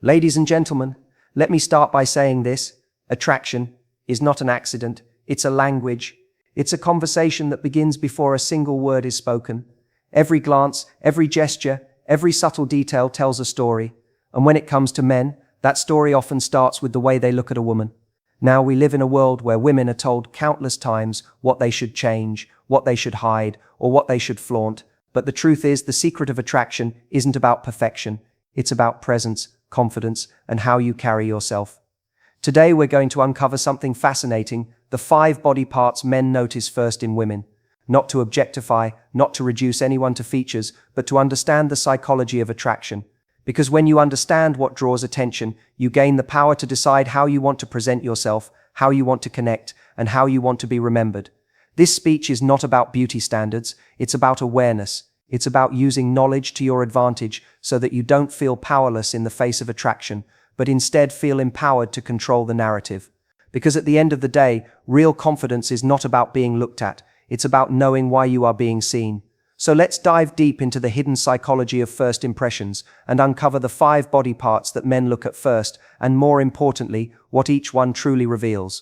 Ladies and gentlemen, let me start by saying this. Attraction is not an accident, it's a language. It's a conversation that begins before a single word is spoken. Every glance, every gesture, every subtle detail tells a story. And when it comes to men, that story often starts with the way they look at a woman. Now we live in a world where women are told countless times what they should change, what they should hide, or what they should flaunt. But the truth is, the secret of attraction isn't about perfection. It's about presence, confidence, and how you carry yourself. Today we're going to uncover something fascinating, the 5 body parts men notice first in women. Not to objectify, not to reduce anyone to features, but to understand the psychology of attraction. Because when you understand what draws attention, you gain the power to decide how you want to present yourself, how you want to connect, and how you want to be remembered. This speech is not about beauty standards, it's about awareness. It's about using knowledge to your advantage so that you don't feel powerless in the face of attraction, but instead feel empowered to control the narrative. Because at the end of the day, real confidence is not about being looked at, it's about knowing why you are being seen. So let's dive deep into the hidden psychology of first impressions and uncover the 5 body parts that men look at first, and more importantly, what each one truly reveals.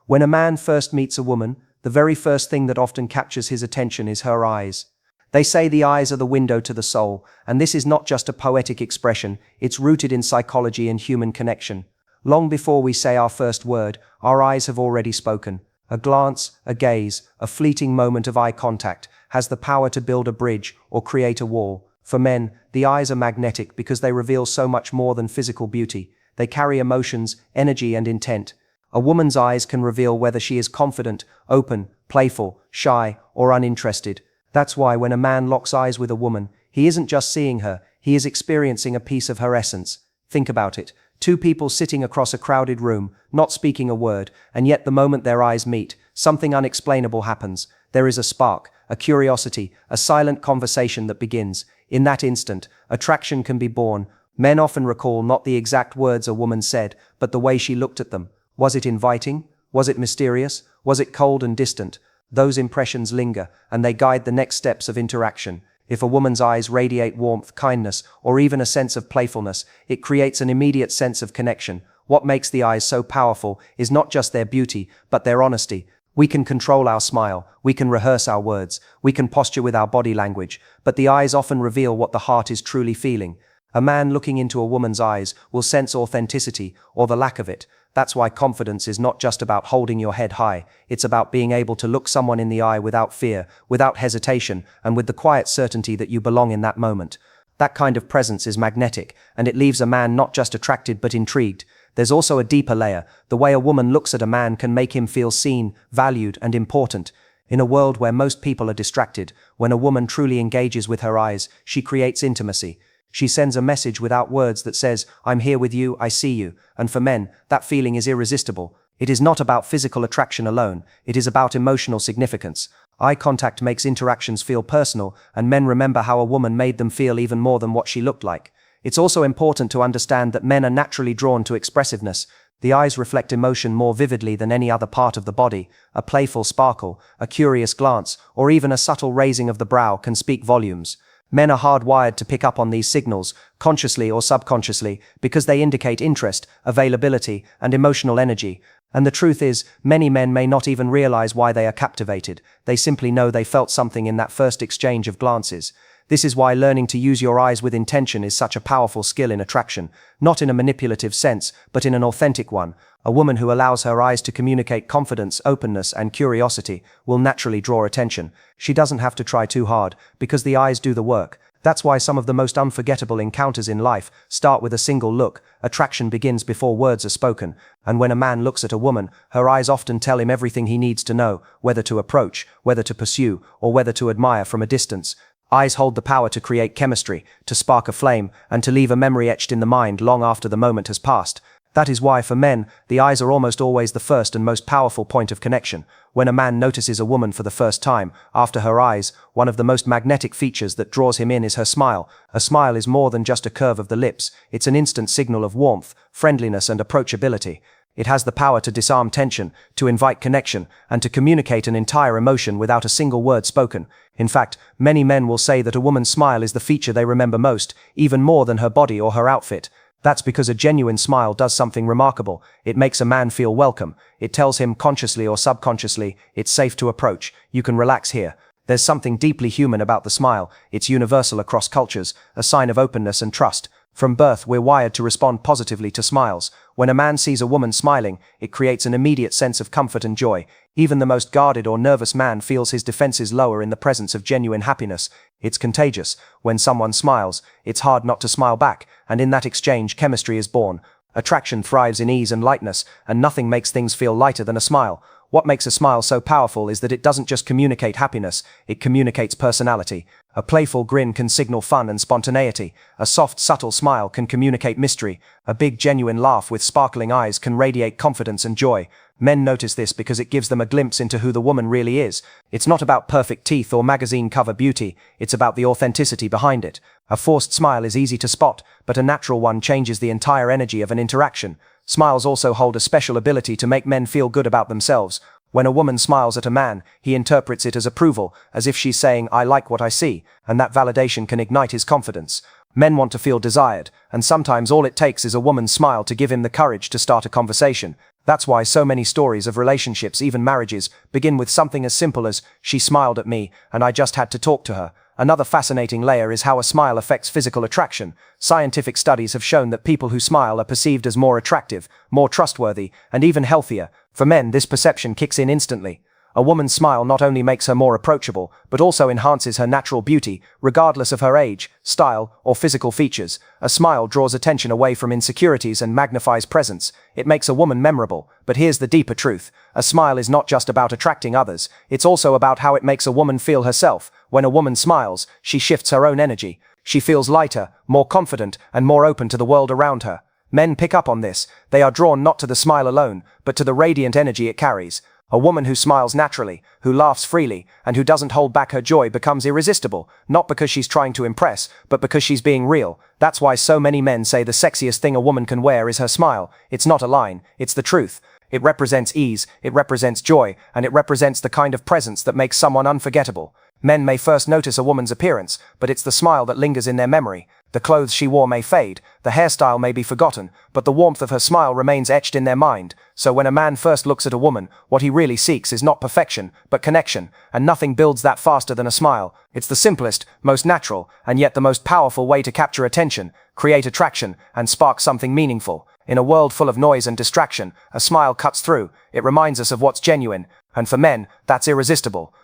When a man first meets a woman, the very first thing that often captures his attention is her eyes. They say the eyes are the window to the soul, and this is not just a poetic expression, it's rooted in psychology and human connection. Long before we say our first word, our eyes have already spoken. A glance, a gaze, a fleeting moment of eye contact has the power to build a bridge or create a wall. For men, the eyes are magnetic because they reveal so much more than physical beauty. They carry emotions, energy, and intent. A woman's eyes can reveal whether she is confident, open, playful, shy, or uninterested. That's why when a man locks eyes with a woman, he isn't just seeing her, he is experiencing a piece of her essence. Think about it. 2 people sitting across a crowded room, not speaking a word, and yet the moment their eyes meet, something unexplainable happens. There is a spark, a curiosity, a silent conversation that begins. In that instant, attraction can be born. Men often recall not the exact words a woman said, but the way she looked at them. Was it inviting? Was it mysterious? Was it cold and distant? Those impressions linger, and they guide the next steps of interaction. If a woman's eyes radiate warmth, kindness, or even a sense of playfulness, it creates an immediate sense of connection. What makes the eyes so powerful is not just their beauty, but their honesty. We can control our smile, we can rehearse our words, we can posture with our body language, but the eyes often reveal what the heart is truly feeling. A man looking into a woman's eyes will sense authenticity, or the lack of it. That's why confidence is not just about holding your head high, it's about being able to look someone in the eye without fear, without hesitation, and with the quiet certainty that you belong in that moment. That kind of presence is magnetic, and it leaves a man not just attracted but intrigued. There's also a deeper layer. The way a woman looks at a man can make him feel seen, valued, and important. In a world where most people are distracted, when a woman truly engages with her eyes, she creates intimacy. She sends a message without words that says, "I'm here with you, I see you." And for men, that feeling is irresistible. It is not about physical attraction alone, it is about emotional significance. Eye contact makes interactions feel personal, and men remember how a woman made them feel even more than what she looked like. It's also important to understand that men are naturally drawn to expressiveness. The eyes reflect emotion more vividly than any other part of the body. A playful sparkle, a curious glance, or even a subtle raising of the brow can speak volumes. Men are hardwired to pick up on these signals, consciously or subconsciously, because they indicate interest, availability, and emotional energy. And the truth is, many men may not even realize why they are captivated. They simply know they felt something in that first exchange of glances. This is why learning to use your eyes with intention is such a powerful skill in attraction, not in a manipulative sense, but in an authentic one. A woman who allows her eyes to communicate confidence, openness, and curiosity will naturally draw attention. She doesn't have to try too hard, because the eyes do the work. That's why some of the most unforgettable encounters in life start with a single look. Attraction begins before words are spoken, and when a man looks at a woman, her eyes often tell him everything he needs to know, whether to approach, whether to pursue, or whether to admire from a distance. Eyes hold the power to create chemistry, to spark a flame, and to leave a memory etched in the mind long after the moment has passed. That is why, for men, the eyes are almost always the first and most powerful point of connection. When a man notices a woman for the first time, after her eyes, one of the most magnetic features that draws him in is her smile. A smile is more than just a curve of the lips, it's an instant signal of warmth, friendliness, and approachability. It has the power to disarm tension, to invite connection, and to communicate an entire emotion without a single word spoken. In fact, many men will say that a woman's smile is the feature they remember most, even more than her body or her outfit. That's because a genuine smile does something remarkable. It makes a man feel welcome. It tells him consciously or subconsciously, it's safe to approach. You can relax here. There's something deeply human about the smile. It's universal across cultures, a sign of openness and trust. From birth, we're wired to respond positively to smiles. When a man sees a woman smiling, it creates an immediate sense of comfort and joy. Even the most guarded or nervous man feels his defenses lower in the presence of genuine happiness. It's contagious. When someone smiles, it's hard not to smile back, and in that exchange, chemistry is born. Attraction thrives in ease and lightness, and nothing makes things feel lighter than a smile. What makes a smile so powerful is that it doesn't just communicate happiness, it communicates personality. A playful grin can signal fun and spontaneity. A soft, subtle smile can communicate mystery. A big, genuine laugh with sparkling eyes can radiate confidence and joy. Men notice this because it gives them a glimpse into who the woman really is. It's not about perfect teeth or magazine cover beauty, it's about the authenticity behind it. A forced smile is easy to spot, but a natural one changes the entire energy of an interaction. Smiles also hold a special ability to make men feel good about themselves. When a woman smiles at a man, he interprets it as approval, as if she's saying, I like what I see, and that validation can ignite his confidence. Men want to feel desired, and sometimes all it takes is a woman's smile to give him the courage to start a conversation. That's why so many stories of relationships, even marriages, begin with something as simple as, she smiled at me, and I just had to talk to her. Another fascinating layer is how a smile affects physical attraction. Scientific studies have shown that people who smile are perceived as more attractive, more trustworthy, and even healthier. For men, this perception kicks in instantly. A woman's smile not only makes her more approachable, but also enhances her natural beauty, regardless of her age, style, or physical features. A smile draws attention away from insecurities and magnifies presence. It makes a woman memorable. But here's the deeper truth. A smile is not just about attracting others. It's also about how it makes a woman feel herself. When a woman smiles, she shifts her own energy. She feels lighter, more confident, and more open to the world around her. Men pick up on this. They are drawn not to the smile alone, but to the radiant energy it carries. A woman who smiles naturally, who laughs freely, and who doesn't hold back her joy becomes irresistible, not because she's trying to impress, but because she's being real. That's why so many men say the sexiest thing a woman can wear is her smile. It's not a line, it's the truth. It represents ease, it represents joy, and it represents the kind of presence that makes someone unforgettable. Men may first notice a woman's appearance, but it's the smile that lingers in their memory. The clothes she wore may fade, the hairstyle may be forgotten, but the warmth of her smile remains etched in their mind. So when a man first looks at a woman, what he really seeks is not perfection, but connection, and nothing builds that faster than a smile. It's the simplest, most natural, and yet the most powerful way to capture attention, create attraction, and spark something meaningful. In a world full of noise and distraction, a smile cuts through. It reminds us of what's genuine, and for men, that's irresistible.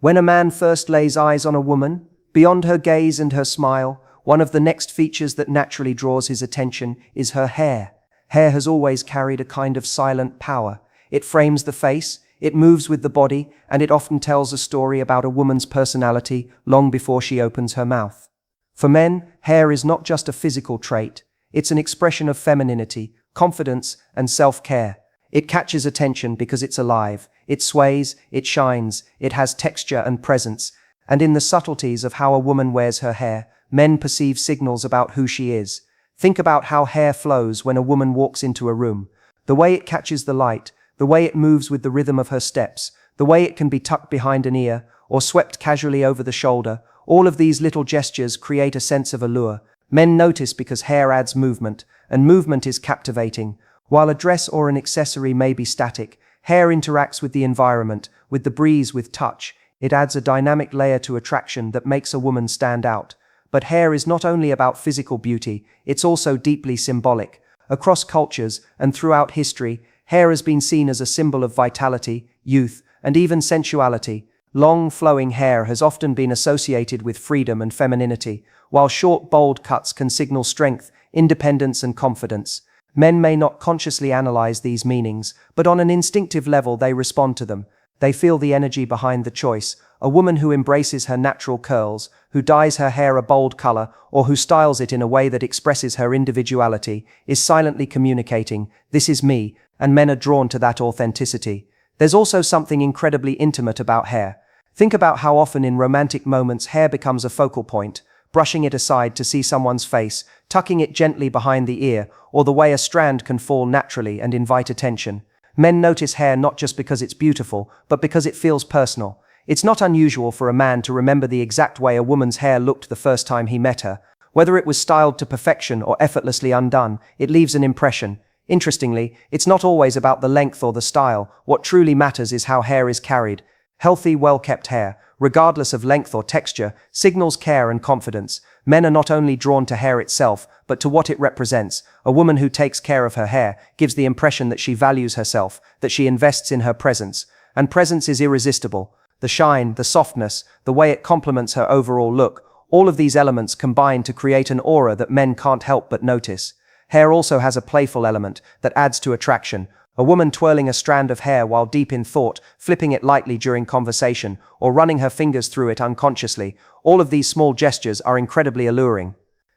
When a man first lays eyes on a woman, beyond her gaze and her smile, one of the next features that naturally draws his attention is her hair. Hair has always carried a kind of silent power. It frames the face, it moves with the body, and it often tells a story about a woman's personality long before she opens her mouth. For men, hair is not just a physical trait. It's an expression of femininity, confidence, and self-care. It catches attention because it's alive. It sways, it shines, it has texture and presence. And in the subtleties of how a woman wears her hair, men perceive signals about who she is. Think about how hair flows when a woman walks into a room. The way it catches the light, the way it moves with the rhythm of her steps, the way it can be tucked behind an ear or swept casually over the shoulder. All of these little gestures create a sense of allure. Men notice because hair adds movement, and movement is captivating. While a dress or an accessory may be static, hair interacts with the environment, with the breeze, with touch. It adds a dynamic layer to attraction that makes a woman stand out. But hair is not only about physical beauty, it's also deeply symbolic. Across cultures and throughout history, hair has been seen as a symbol of vitality, youth, and even sensuality. Long, flowing hair has often been associated with freedom and femininity, while short, bold cuts can signal strength, independence, and confidence. Men may not consciously analyze these meanings, but on an instinctive level they respond to them. They feel the energy behind the choice. A woman who embraces her natural curls, who dyes her hair a bold color, or who styles it in a way that expresses her individuality, is silently communicating, "This is me," and men are drawn to that authenticity. There's also something incredibly intimate about hair. Think about how often in romantic moments hair becomes a focal point, brushing it aside to see someone's face, tucking it gently behind the ear, or the way a strand can fall naturally and invite attention. Men notice hair not just because it's beautiful, but because it feels personal. It's not unusual for a man to remember the exact way a woman's hair looked the first time he met her. Whether it was styled to perfection or effortlessly undone, it leaves an impression. Interestingly, it's not always about the length or the style. What truly matters is how hair is carried. Healthy, well-kept hair, regardless of length or texture, signals care and confidence. Men are not only drawn to hair itself, but to what it represents. A woman who takes care of her hair gives the impression that she values herself, that she invests in her presence. And presence is irresistible. The shine, the softness, the way it complements her overall look, all of these elements combine to create an aura that men can't help but notice. Hair also has a playful element that adds to attraction. A woman twirling a strand of hair while deep in thought, flipping it lightly during conversation, or running her fingers through it unconsciously, all of these small gestures are incredibly alluring.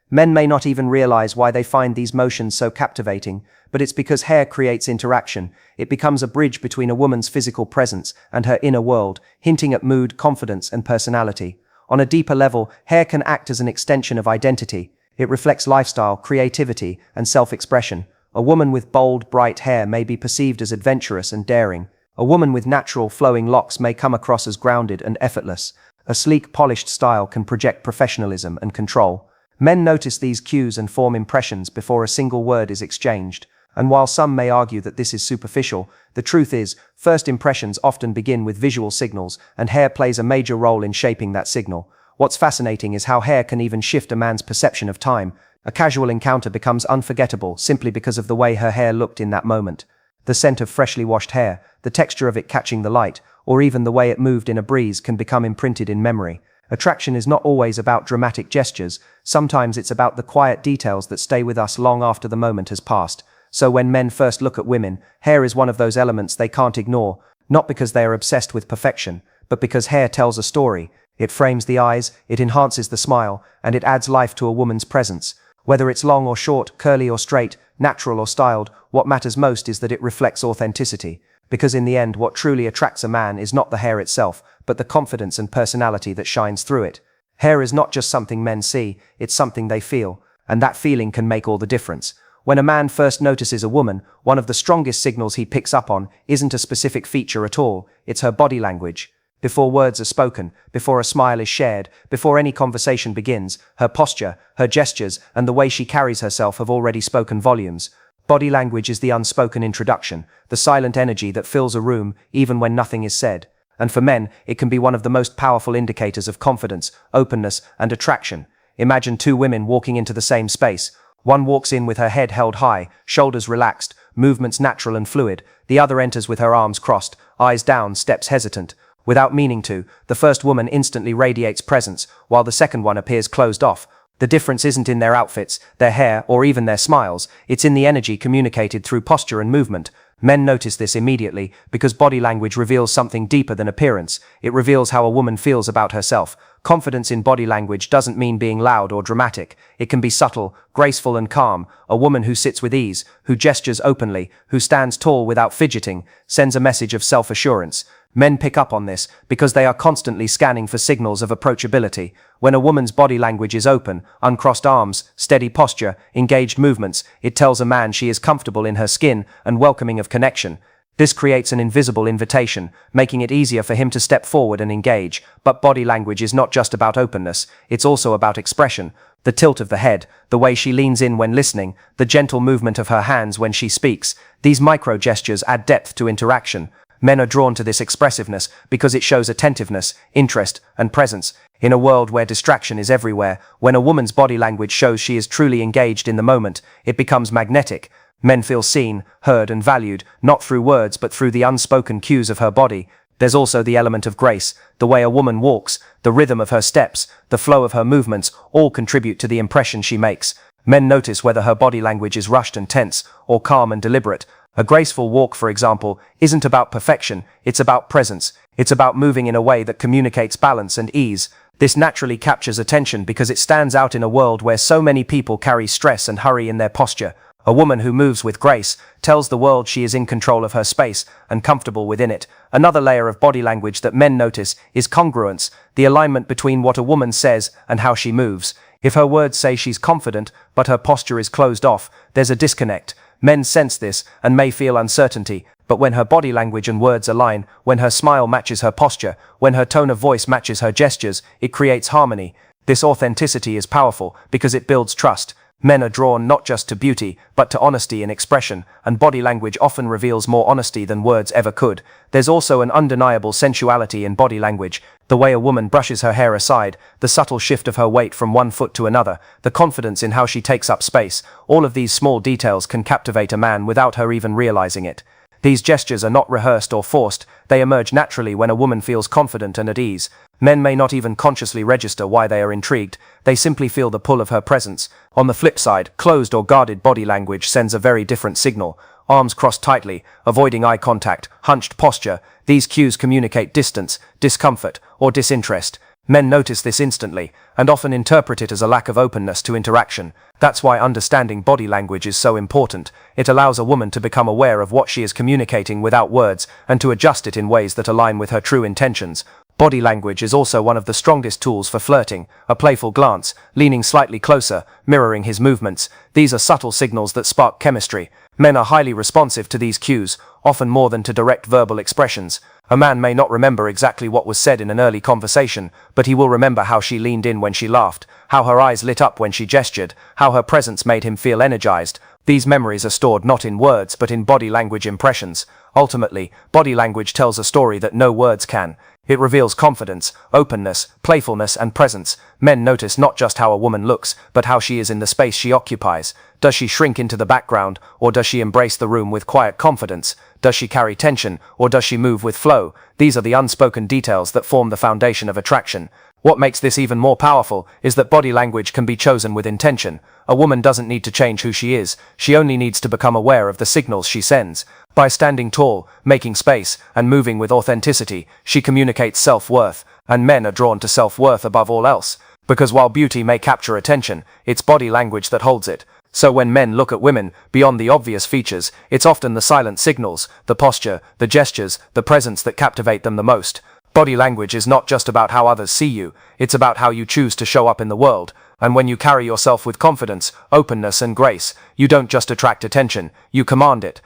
Men may not even realize why they find these motions so captivating, but it's because hair creates interaction. It becomes a bridge between a woman's physical presence and her inner world, hinting at mood, confidence, and personality. On a deeper level, hair can act as an extension of identity. It reflects lifestyle, creativity, and self-expression. A woman with bold, bright hair may be perceived as adventurous and daring. A woman with natural, flowing locks may come across as grounded and effortless. A sleek, polished style can project professionalism and control. Men notice these cues and form impressions before a single word is exchanged. And while some may argue that this is superficial, the truth is, first impressions often begin with visual signals, and hair plays a major role in shaping that signal. What's fascinating is how hair can even shift a man's perception of time. A casual encounter becomes unforgettable simply because of the way her hair looked in that moment. The scent of freshly washed hair, the texture of it catching the light, or even the way it moved in a breeze can become imprinted in memory. Attraction is not always about dramatic gestures. Sometimes it's about the quiet details that stay with us long after the moment has passed. So when men first look at women, hair is one of those elements they can't ignore, not because they are obsessed with perfection, but because hair tells a story. It frames the eyes, it enhances the smile, and it adds life to a woman's presence. Whether it's long or short, curly or straight, natural or styled, what matters most is that it reflects authenticity. Because in the end, what truly attracts a man is not the hair itself, but the confidence and personality that shines through it. Hair is not just something men see, it's something they feel, and that feeling can make all the difference. When a man first notices a woman, one of the strongest signals he picks up on isn't a specific feature at all, it's her body language. Before words are spoken, before a smile is shared, before any conversation begins, her posture, her gestures, and the way she carries herself have already spoken volumes. Body language is the unspoken introduction, the silent energy that fills a room even when nothing is said. And for men, it can be one of the most powerful indicators of confidence, openness, and attraction. Imagine two women walking into the same space. One walks in with her head held high, shoulders relaxed, movements natural and fluid. The other enters with her arms crossed, eyes down, steps hesitant. Without meaning to, the first woman instantly radiates presence, while the second one appears closed off. The difference isn't in their outfits, their hair, or even their smiles. It's in the energy communicated through posture and movement. Men notice this immediately because body language reveals something deeper than appearance. It reveals how a woman feels about herself. Confidence in body language doesn't mean being loud or dramatic. It can be subtle, graceful and calm. A woman who sits with ease, who gestures openly, who stands tall without fidgeting, sends a message of self-assurance. Men pick up on this because they are constantly scanning for signals of approachability. When a woman's body language is open, uncrossed arms, steady posture, engaged movements, it tells a man she is comfortable in her skin and welcoming of connection. This creates an invisible invitation, making it easier for him to step forward and engage. But body language is not just about openness, it's also about expression. The tilt of the head, the way she leans in when listening, the gentle movement of her hands when she speaks. These micro gestures add depth to interaction. Men are drawn to this expressiveness because it shows attentiveness, interest, and presence. In a world where distraction is everywhere, when a woman's body language shows she is truly engaged in the moment, it becomes magnetic. Men feel seen, heard, and valued, not through words but through the unspoken cues of her body. There's also the element of grace, the way a woman walks, the rhythm of her steps, the flow of her movements, all contribute to the impression she makes. Men notice whether her body language is rushed and tense, or calm and deliberate. A graceful walk, for example, isn't about perfection, it's about presence. It's about moving in a way that communicates balance and ease. This naturally captures attention because it stands out in a world where so many people carry stress and hurry in their posture. A woman who moves with grace tells the world she is in control of her space and comfortable within it. Another layer of body language that men notice is congruence, the alignment between what a woman says and how she moves. If her words say she's confident, but her posture is closed off, there's a disconnect. Men sense this and may feel uncertainty, but when her body language and words align, when her smile matches her posture, when her tone of voice matches her gestures, it creates harmony. This authenticity is powerful because it builds trust. Men are drawn not just to beauty, but to honesty in expression, and body language often reveals more honesty than words ever could. There's also an undeniable sensuality in body language. The way a woman brushes her hair aside, the subtle shift of her weight from one foot to another, the confidence in how she takes up space, all of these small details can captivate a man without her even realizing it. These gestures are not rehearsed or forced, they emerge naturally when a woman feels confident and at ease. Men may not even consciously register why they are intrigued, they simply feel the pull of her presence. On the flip side, closed or guarded body language sends a very different signal. Arms crossed tightly, avoiding eye contact, hunched posture, these cues communicate distance, discomfort, or disinterest. Men notice this instantly, and often interpret it as a lack of openness to interaction. That's why understanding body language is so important. It allows a woman to become aware of what she is communicating without words, and to adjust it in ways that align with her true intentions. Body language is also one of the strongest tools for flirting. A playful glance, leaning slightly closer, mirroring his movements. These are subtle signals that spark chemistry. Men are highly responsive to these cues, often more than to direct verbal expressions. A man may not remember exactly what was said in an early conversation, but he will remember how she leaned in when she laughed, how her eyes lit up when she gestured, how her presence made him feel energized. These memories are stored not in words but in body language impressions. Ultimately, body language tells a story that no words can. It reveals confidence, openness, playfulness, and presence. Men notice not just how a woman looks, but how she is in the space she occupies. Does she shrink into the background, or does she embrace the room with quiet confidence? Does she carry tension, or does she move with flow? These are the unspoken details that form the foundation of attraction. What makes this even more powerful is that body language can be chosen with intention. A woman doesn't need to change who she is, she only needs to become aware of the signals she sends. By standing tall, making space, and moving with authenticity, she communicates self-worth, and men are drawn to self-worth above all else. Because while beauty may capture attention, it's body language that holds it. So when men look at women, beyond the obvious features, it's often the silent signals, the posture, the gestures, the presence that captivate them the most. Body language is not just about how others see you, it's about how you choose to show up in the world. And when you carry yourself with confidence, openness, and grace, you don't just attract attention, you command it.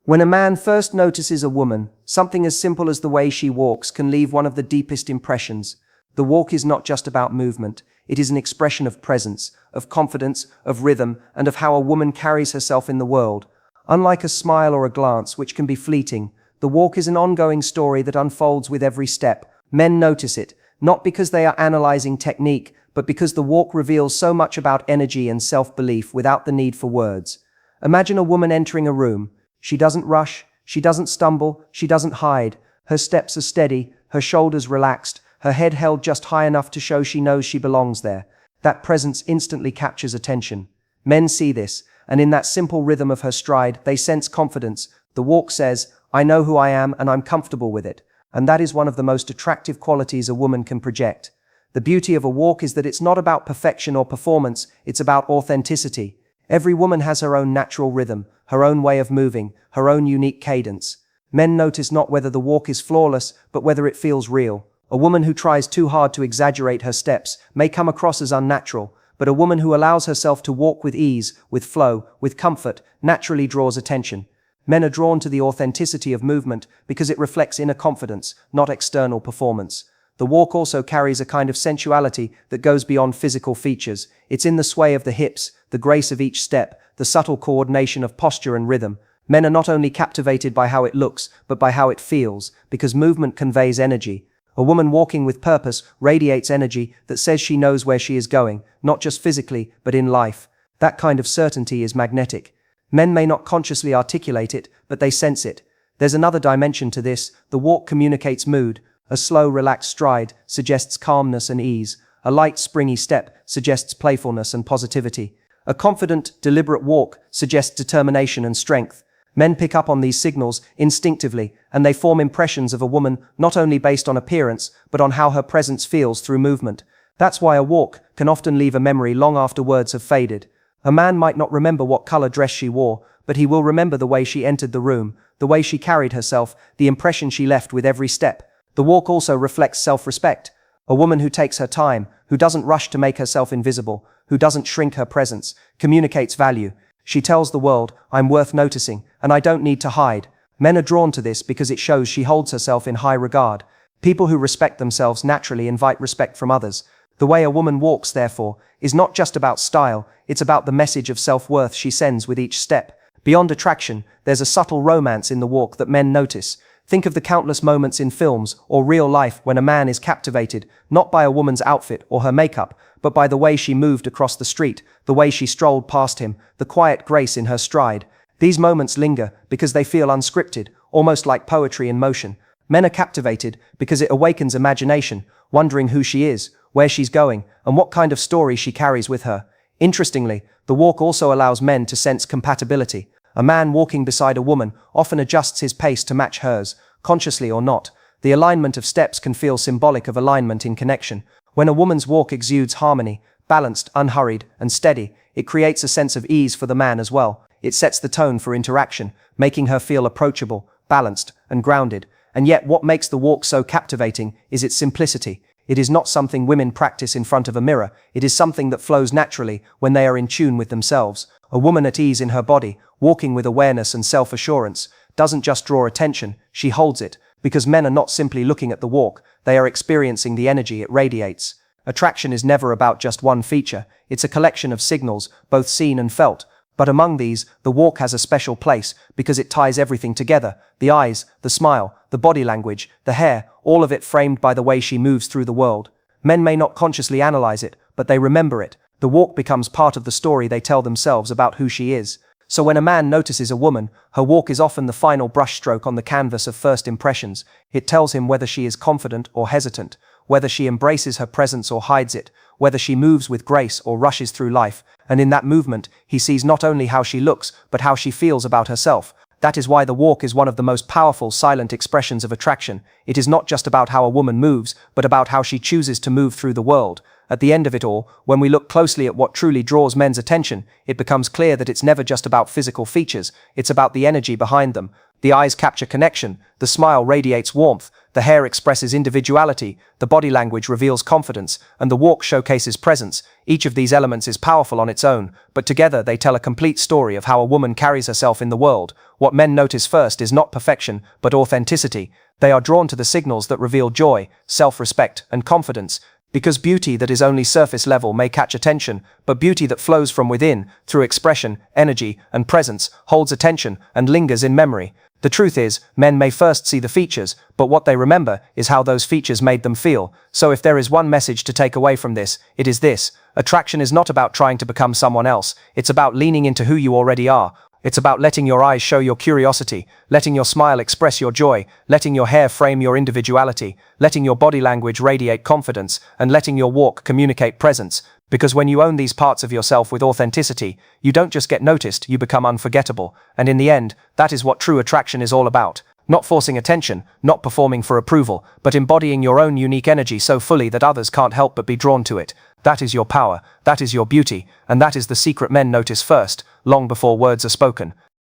When a man first notices a woman, something as simple as the way she walks can leave one of the deepest impressions. The walk is not just about movement, it is an expression of presence, of confidence, of rhythm, and of how a woman carries herself in the world. Unlike a smile or a glance, which can be fleeting, the walk is an ongoing story that unfolds with every step. Men notice it, not because they are analyzing technique, but because the walk reveals so much about energy and self-belief without the need for words. Imagine a woman entering a room. She doesn't rush, she doesn't stumble, she doesn't hide. Her steps are steady, her shoulders relaxed, her head held just high enough to show she knows she belongs there. That presence instantly captures attention. Men see this, and in that simple rhythm of her stride, they sense confidence. The walk says, "I know who I am and I'm comfortable with it." And that is one of the most attractive qualities a woman can project. The beauty of a walk is that it's not about perfection or performance, it's about authenticity. Every woman has her own natural rhythm, her own way of moving, her own unique cadence. Men notice not whether the walk is flawless, but whether it feels real. A woman who tries too hard to exaggerate her steps may come across as unnatural, but a woman who allows herself to walk with ease, with flow, with comfort, naturally draws attention. Men are drawn to the authenticity of movement because it reflects inner confidence, not external performance. The walk also carries a kind of sensuality that goes beyond physical features. It's in the sway of the hips, the grace of each step, the subtle coordination of posture and rhythm. Men are not only captivated by how it looks, but by how it feels, because movement conveys energy. A woman walking with purpose radiates energy that says she knows where she is going, not just physically, but in life. That kind of certainty is magnetic. Men may not consciously articulate it, but they sense it. There's another dimension to this. The walk communicates mood. A slow, relaxed stride suggests calmness and ease. A light, springy step suggests playfulness and positivity. A confident, deliberate walk suggests determination and strength. Men pick up on these signals instinctively, and they form impressions of a woman not only based on appearance, but on how her presence feels through movement. That's why a walk can often leave a memory long after words have faded. A man might not remember what color dress she wore, but he will remember the way she entered the room, the way she carried herself, the impression she left with every step. The walk also reflects self-respect. A woman who takes her time, who doesn't rush to make herself invisible, who doesn't shrink her presence, communicates value. She tells the world, "I'm worth noticing, and I don't need to hide." Men are drawn to this because it shows she holds herself in high regard. People who respect themselves naturally invite respect from others. The way a woman walks, therefore, is not just about style, it's about the message of self-worth she sends with each step. Beyond attraction, there's a subtle romance in the walk that men notice. Think of the countless moments in films or real life when a man is captivated, not by a woman's outfit or her makeup, but by the way she moved across the street, the way she strolled past him, the quiet grace in her stride. These moments linger because they feel unscripted, almost like poetry in motion. Men are captivated because it awakens imagination, wondering who she is, where she's going, and what kind of story she carries with her. Interestingly, the walk also allows men to sense compatibility. A man walking beside a woman often adjusts his pace to match hers, consciously or not. The alignment of steps can feel symbolic of alignment in connection. When a woman's walk exudes harmony, balanced, unhurried, and steady, it creates a sense of ease for the man as well. It sets the tone for interaction, making her feel approachable, balanced, and grounded. And yet what makes the walk so captivating is its simplicity. It is not something women practice in front of a mirror. It is something that flows naturally when they are in tune with themselves. A woman at ease in her body, walking with awareness and self-assurance, doesn't just draw attention, she holds it, because men are not simply looking at the walk, they are experiencing the energy it radiates. Attraction is never about just one feature, it's a collection of signals, both seen and felt. But among these, the walk has a special place because it ties everything together. The eyes, the smile, the body language, the hair, all of it framed by the way she moves through the world. Men may not consciously analyze it, but they remember it. The walk becomes part of the story they tell themselves about who she is. So when a man notices a woman, her walk is often the final brushstroke on the canvas of first impressions. It tells him whether she is confident or hesitant, whether she embraces her presence or hides it, whether she moves with grace or rushes through life, and in that movement, he sees not only how she looks, but how she feels about herself. That is why the walk is one of the most powerful silent expressions of attraction. It is not just about how a woman moves, but about how she chooses to move through the world. At the end of it all, when we look closely at what truly draws men's attention, it becomes clear that it's never just about physical features, it's about the energy behind them. The eyes capture connection, the smile radiates warmth, the hair expresses individuality, the body language reveals confidence, and the walk showcases presence. Each of these elements is powerful on its own, but together they tell a complete story of how a woman carries herself in the world. What men notice first is not perfection, but authenticity. They are drawn to the signals that reveal joy, self-respect, and confidence. Because beauty that is only surface level may catch attention, but beauty that flows from within, through expression, energy, and presence, holds attention and lingers in memory. The truth is, men may first see the features, but what they remember is how those features made them feel. So if there is one message to take away from this, it is this: attraction is not about trying to become someone else, it's about leaning into who you already are. It's about letting your eyes show your curiosity, letting your smile express your joy, letting your hair frame your individuality, letting your body language radiate confidence, and letting your walk communicate presence. Because when you own these parts of yourself with authenticity, you don't just get noticed, you become unforgettable. And in the end, that is what true attraction is all about. Not forcing attention, not performing for approval, but embodying your own unique energy so fully that others can't help but be drawn to it. That is your power, that is your beauty, and that is the secret men notice first, long before words are spoken.